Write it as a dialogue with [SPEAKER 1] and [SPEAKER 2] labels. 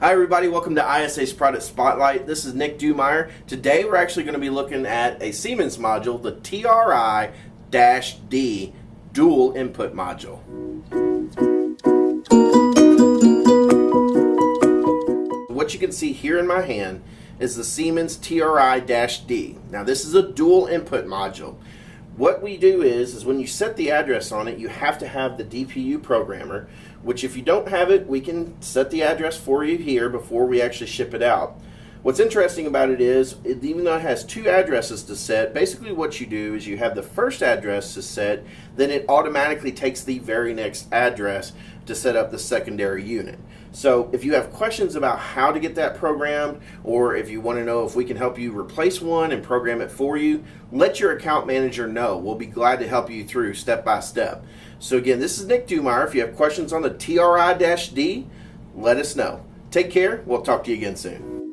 [SPEAKER 1] Hi everybody, welcome to ISA's Product Spotlight. This is Nick Dumeier. Today we're actually going to be looking at a Siemens module, the TRI-D dual input module. What you can see here in my hand is the Siemens TRI-D. Now this is a dual input module. What we do is when you set the address on it, you have to have the DPU programmer, which if you don't have it, we can set the address for you here before we actually ship it out. What's interesting about it is, even though it has two addresses to set, basically what you do is you have the first address to set, then it automatically takes the very next address to set up the secondary unit. So if you have questions about how to get that programmed, or if you want to know if we can help you replace one and program it for you, let your account manager know. We'll be glad to help you through step by step. So again, this is Nick Dumeier. If you have questions on the TRI-D, let us know. Take care. We'll talk to you again soon.